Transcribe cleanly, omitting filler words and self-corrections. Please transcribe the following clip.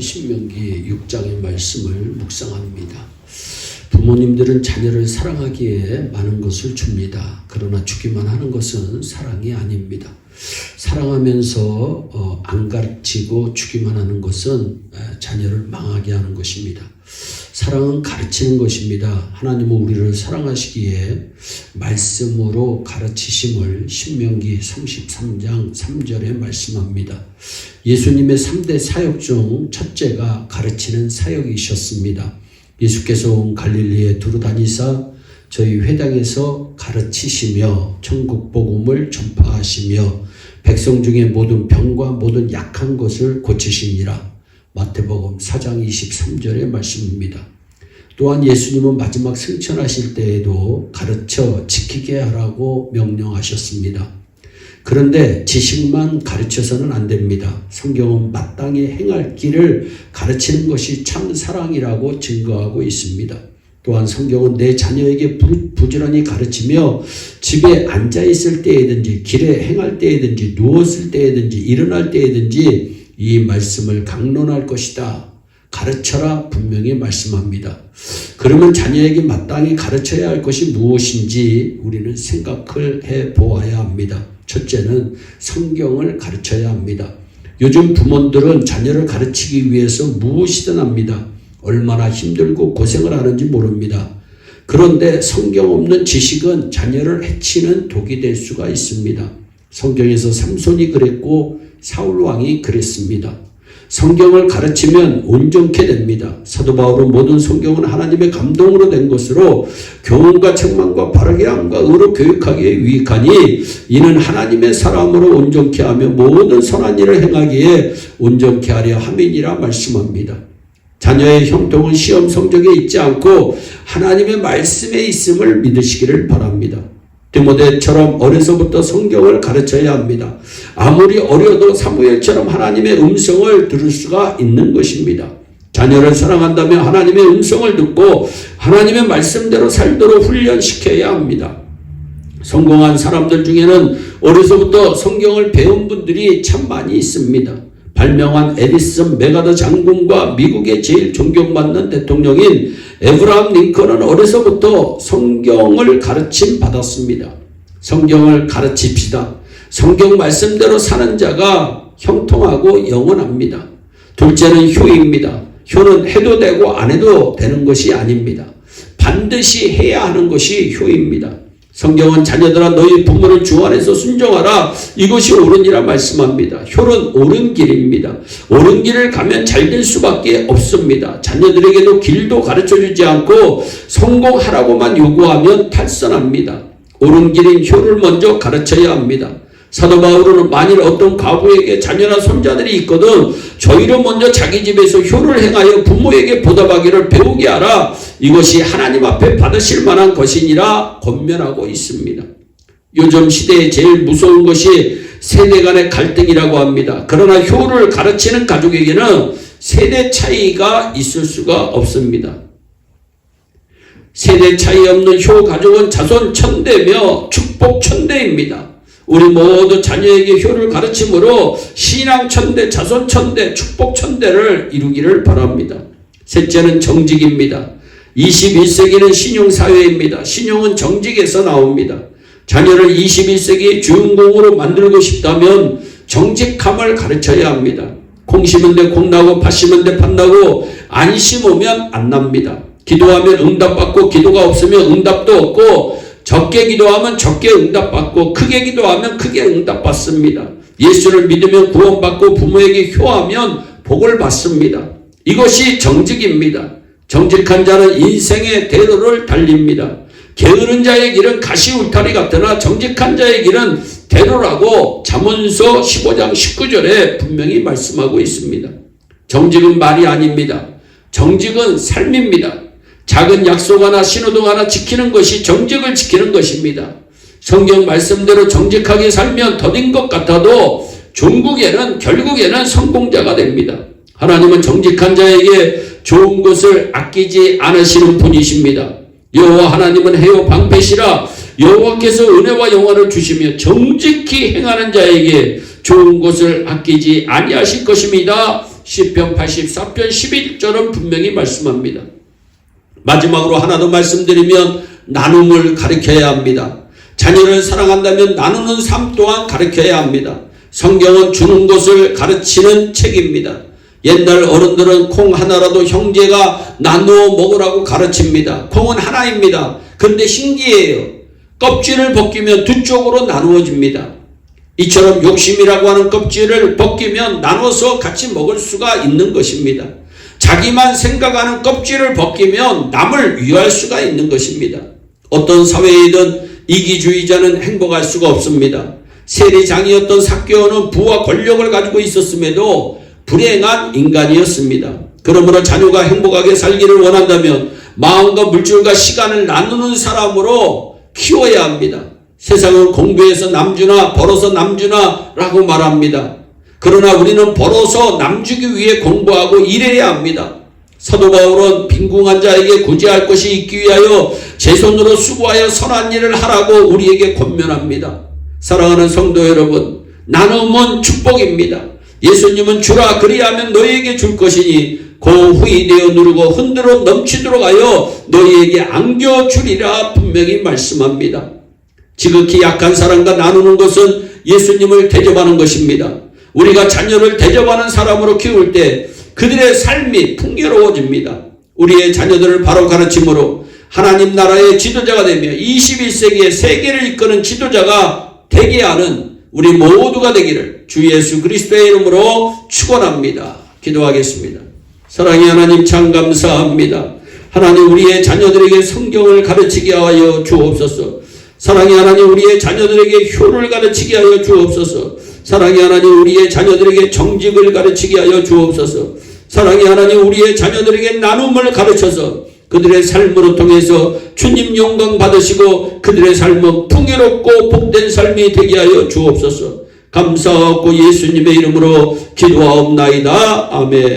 신명기 6장의 말씀을 묵상합니다. 부모님들은 자녀를 사랑하기에 많은 것을 줍니다. 그러나 주기만 하는 것은 사랑이 아닙니다. 사랑하면서 안 가르치고 주기만 하는 것은 자녀를 망하게 하는 것입니다. 사랑은 가르치는 것입니다. 하나님은 우리를 사랑하시기에 말씀으로 가르치심을 신명기 33장 3절에 말씀합니다. 예수님의 3대 사역 중 첫째가 가르치는 사역이셨습니다. 예수께서 온 갈릴리에 두루 다니사 저희 회당에서 가르치시며 천국 복음을 전파하시며 백성 중에 모든 병과 모든 약한 것을 고치시니라. 마태복음 4장 23절의 말씀입니다. 또한 예수님은 마지막 승천하실 때에도 가르쳐 지키게 하라고 명령하셨습니다. 그런데 지식만 가르쳐서는 안 됩니다. 성경은 마땅히 행할 길을 가르치는 것이 참 사랑이라고 증거하고 있습니다. 또한 성경은 내 자녀에게 부지런히 가르치며 집에 앉아있을 때에든지 길에 행할 때에든지 누웠을 때에든지 일어날 때에든지 이 말씀을 강론할 것이다. 가르쳐라 분명히 말씀합니다. 그러면 자녀에게 마땅히 가르쳐야 할 것이 무엇인지 우리는 생각을 해보아야 합니다. 첫째는 성경을 가르쳐야 합니다. 요즘 부모들은 자녀를 가르치기 위해서 무엇이든 합니다. 얼마나 힘들고 고생을 하는지 모릅니다. 그런데 성경 없는 지식은 자녀를 해치는 독이 될 수가 있습니다. 성경에서 삼손이 그랬고 사울왕이 그랬습니다. 성경을 가르치면 온전케 됩니다. 사도 바울은 모든 성경은 하나님의 감동으로 된 것으로 교훈과 책망과 바르게 함과 의로 교육하기에 유익하니 이는 하나님의 사람으로 온전케 하며 모든 선한 일을 행하기에 온전케 하려 함이니라 말씀합니다. 자녀의 형통은 시험 성적에 있지 않고 하나님의 말씀에 있음을 믿으시기를 바랍니다. 디모데처럼 어려서부터 성경을 가르쳐야 합니다. 아무리 어려도 사무엘처럼 하나님의 음성을 들을 수가 있는 것입니다. 자녀를 사랑한다면 하나님의 음성을 듣고 하나님의 말씀대로 살도록 훈련시켜야 합니다. 성공한 사람들 중에는 어려서부터 성경을 배운 분들이 참 많이 있습니다. 발명한 에디슨 메가더 장군과 미국의 제일 존경받는 대통령인 에브라함 링컨은 어려서부터 성경을 가르침 받았습니다. 성경을 가르칩시다. 성경 말씀대로 사는 자가 형통하고 영원합니다. 둘째는 효입니다. 효는 해도 되고 안 해도 되는 것이 아닙니다. 반드시 해야 하는 것이 효입니다. 성경은 자녀들아 너희 부모를 주 안에서 순종하라 이것이 옳으니라 말씀합니다. 효는 옳은 길입니다. 옳은 길을 가면 잘 될 수밖에 없습니다. 자녀들에게도 길도 가르쳐주지 않고 성공하라고만 요구하면 탈선합니다. 옳은 길인 효를 먼저 가르쳐야 합니다. 사도 바울은 만일 어떤 가부에게 자녀나 손자들이 있거든 저희로 먼저 자기 집에서 효를 행하여 부모에게 보답하기를 배우게 하라. 이것이 하나님 앞에 받으실 만한 것이니라 권면하고 있습니다. 요즘 시대에 제일 무서운 것이 세대 간의 갈등이라고 합니다. 그러나 효를 가르치는 가족에게는 세대 차이가 있을 수가 없습니다. 세대 차이 없는 효 가족은 자손 천대며 축복 천대입니다. 우리 모두 자녀에게 효를 가르침으로 신앙 천대, 자손 천대, 축복 천대를 이루기를 바랍니다. 셋째는 정직입니다. 21세기는 신용사회입니다. 신용은 정직에서 나옵니다. 자녀를 21세기의 주인공으로 만들고 싶다면 정직함을 가르쳐야 합니다. 콩 심은 데 콩 나고 팥 심은 데 팥 나고 안 심으면 안 납니다. 기도하면 응답받고 기도가 없으면 응답도 없고 적게 기도하면 적게 응답받고 크게 기도하면 크게 응답받습니다. 예수를 믿으면 구원받고 부모에게 효하면 복을 받습니다. 이것이 정직입니다. 정직한 자는 인생의 대로를 달립니다. 게으른 자의 길은 가시울타리 같으나 정직한 자의 길은 대로라고 잠언서 15장 19절에 분명히 말씀하고 있습니다. 정직은 말이 아닙니다. 정직은 삶입니다. 작은 약속 하나 신호등 하나 지키는 것이 정직을 지키는 것입니다. 성경 말씀대로 정직하게 살면 더딘 것 같아도 결국에는 성공자가 됩니다. 하나님은 정직한 자에게 좋은 것을 아끼지 않으시는 분이십니다. 여호와 하나님은 해요 방패시라. 여호와께서 은혜와 영화를 주시며 정직히 행하는 자에게 좋은 것을 아끼지 아니하실 것입니다. 시편 84편 11절은 분명히 말씀합니다. 마지막으로 하나 더 말씀드리면 나눔을 가르쳐야 합니다. 자녀를 사랑한다면 나누는 삶 또한 가르쳐야 합니다. 성경은 주는 것을 가르치는 책입니다. 옛날 어른들은 콩 하나라도 형제가 나누어 먹으라고 가르칩니다. 콩은 하나입니다. 그런데 신기해요. 껍질을 벗기면 두 쪽으로 나누어집니다. 이처럼 욕심이라고 하는 껍질을 벗기면 나눠서 같이 먹을 수가 있는 것입니다. 자기만 생각하는 껍질을 벗기면 남을 위할 수가 있는 것입니다. 어떤 사회이든 이기주의자는 행복할 수가 없습니다. 세리장이었던 삭개오는 부와 권력을 가지고 있었음에도 불행한 인간이었습니다. 그러므로 자녀가 행복하게 살기를 원한다면 마음과 물질과 시간을 나누는 사람으로 키워야 합니다. 세상은 공부해서 남주나 벌어서 남주나 라고 말합니다. 그러나 우리는 벌어서 남주기 위해 공부하고 일해야 합니다. 사도 바울은 빈궁한 자에게 구제할 것이 있기 위하여 제 손으로 수고하여 선한 일을 하라고 우리에게 권면합니다. 사랑하는 성도 여러분, 나눔은 축복입니다. 예수님은 주라 그리하면 너희에게 줄 것이니 그 후이 되어 누르고 흔들어 넘치도록 하여 너희에게 안겨주리라 분명히 말씀합니다. 지극히 약한 사람과 나누는 것은 예수님을 대접하는 것입니다. 우리가 자녀를 대접하는 사람으로 키울 때 그들의 삶이 풍요로워집니다. 우리의 자녀들을 바로 가르침으로 하나님 나라의 지도자가 되며 21세기의 세계를 이끄는 지도자가 되게 하는 우리 모두가 되기를 주 예수 그리스도의 이름으로 축원합니다. 기도하겠습니다. 사랑의 하나님 참 감사합니다. 하나님 우리의 자녀들에게 성경을 가르치게 하여 주옵소서. 사랑의 하나님 우리의 자녀들에게 효를 가르치게 하여 주옵소서. 사랑의 하나님 우리의 자녀들에게 정직을 가르치게 하여 주옵소서. 사랑의 하나님 우리의 자녀들에게 나눔을 가르쳐서 그들의 삶으로 통해서 주님 영광 받으시고 그들의 삶은 풍요롭고 복된 삶이 되게 하여 주옵소서. 감사하고 예수님의 이름으로 기도하옵나이다. 아멘.